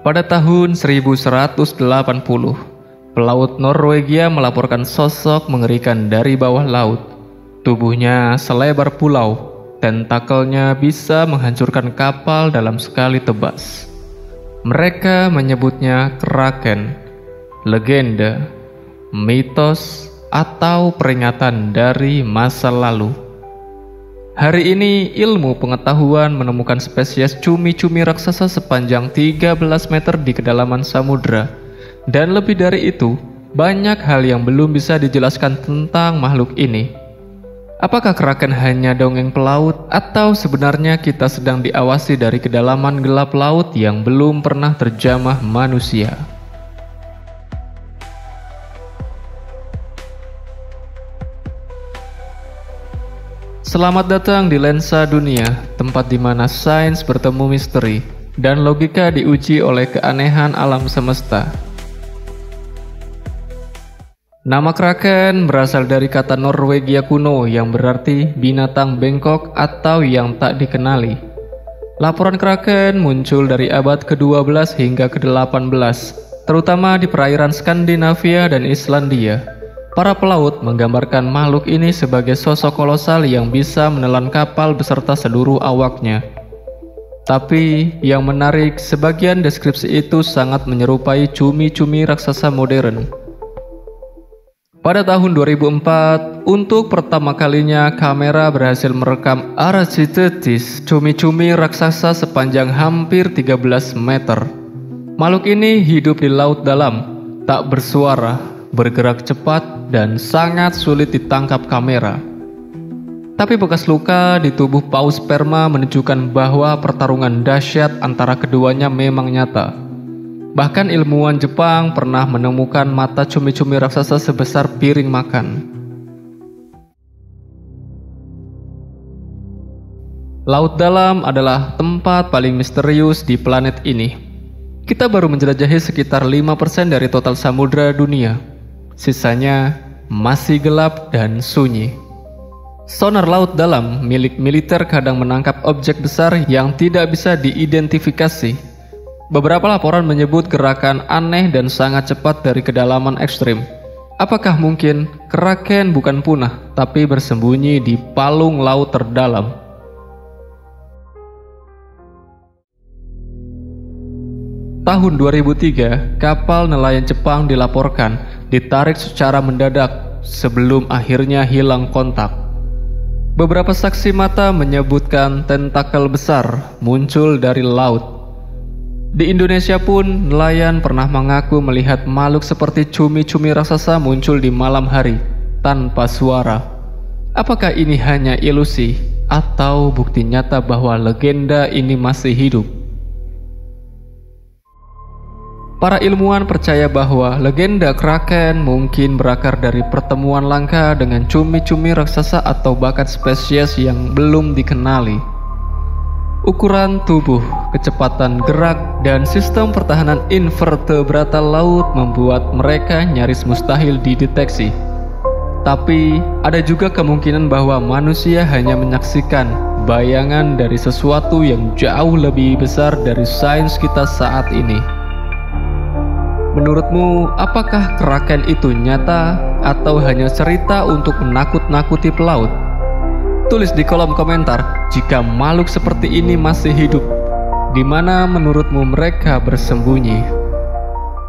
Pada tahun 1180, pelaut Norwegia melaporkan sosok mengerikan dari bawah laut. Tubuhnya selebar pulau, tentakelnya bisa menghancurkan kapal dalam sekali tebas. Mereka menyebutnya Kraken, legenda, mitos, atau peringatan dari masa lalu. Hari ini ilmu pengetahuan menemukan spesies cumi-cumi raksasa sepanjang 13 meter di kedalaman samudra. Dan lebih dari itu, banyak hal yang belum bisa dijelaskan tentang makhluk ini. Apakah Kraken hanya dongeng pelaut, atau sebenarnya kita sedang diawasi dari kedalaman gelap laut yang belum pernah terjamah manusia? Selamat datang di Lensa Dunia, tempat di mana sains bertemu misteri dan logika diuji oleh keanehan alam semesta. Nama Kraken berasal dari kata Norwegia kuno yang berarti binatang bengkok atau yang tak dikenali. Laporan Kraken muncul dari abad ke-12 hingga ke-18, terutama di perairan Skandinavia dan Islandia. Para pelaut menggambarkan makhluk ini sebagai sosok kolosal yang bisa menelan kapal beserta seluruh awaknya. Tapi yang menarik, sebagian deskripsi itu sangat menyerupai cumi-cumi raksasa modern. Pada tahun 2004, untuk pertama kalinya kamera berhasil merekam Archaeopteryx, cumi-cumi raksasa sepanjang hampir 13 meter. Makhluk ini hidup di laut dalam, tak bersuara, bergerak cepat, dan sangat sulit ditangkap kamera. Tapi bekas luka di tubuh paus sperma menunjukkan bahwa pertarungan dahsyat antara keduanya memang nyata. Bahkan ilmuwan Jepang pernah menemukan mata cumi-cumi raksasa sebesar piring makan. Laut dalam adalah tempat paling misterius di planet ini. Kita baru menjelajahi sekitar 5% dari total samudra dunia. Sisanya masih gelap dan sunyi. Sonar laut dalam milik militer kadang menangkap objek besar yang tidak bisa diidentifikasi. Beberapa laporan menyebut gerakan aneh dan sangat cepat dari kedalaman ekstrim. Apakah mungkin Kraken bukan punah, tapi bersembunyi di palung laut terdalam? Tahun 2003, kapal nelayan Jepang dilaporkan ditarik secara mendadak sebelum akhirnya hilang kontak. Beberapa saksi mata menyebutkan tentakel besar muncul dari laut. Di Indonesia pun, nelayan pernah mengaku melihat makhluk seperti cumi-cumi raksasa muncul di malam hari tanpa suara. Apakah ini hanya ilusi atau bukti nyata bahwa legenda ini masih hidup? Para ilmuwan percaya bahwa legenda Kraken mungkin berakar dari pertemuan langka dengan cumi-cumi raksasa atau bahkan spesies yang belum dikenali. Ukuran tubuh, kecepatan gerak, dan sistem pertahanan invertebrata laut membuat mereka nyaris mustahil dideteksi. Tapi, ada juga kemungkinan bahwa manusia hanya menyaksikan bayangan dari sesuatu yang jauh lebih besar dari sains kita saat ini. Menurutmu, apakah Kraken itu nyata atau hanya cerita untuk menakut-nakuti pelaut? Tulis di kolom komentar jika makhluk seperti ini masih hidup. Di mana menurutmu mereka bersembunyi?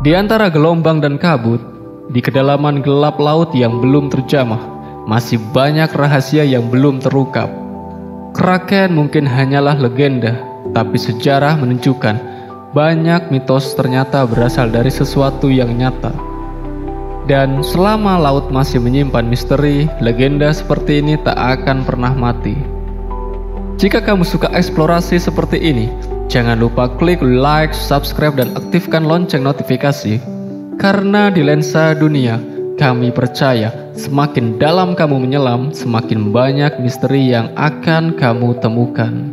Di antara gelombang dan kabut, di kedalaman gelap laut yang belum terjamah, masih banyak rahasia yang belum terungkap. Kraken mungkin hanyalah legenda, tapi sejarah menunjukkan banyak mitos ternyata berasal dari sesuatu yang nyata. Dan selama laut masih menyimpan misteri, legenda seperti ini tak akan pernah mati. Jika kamu suka eksplorasi seperti ini, jangan lupa klik like, subscribe, dan aktifkan lonceng notifikasi. Karena di Lensa Dunia, kami percaya semakin dalam kamu menyelam, semakin banyak misteri yang akan kamu temukan.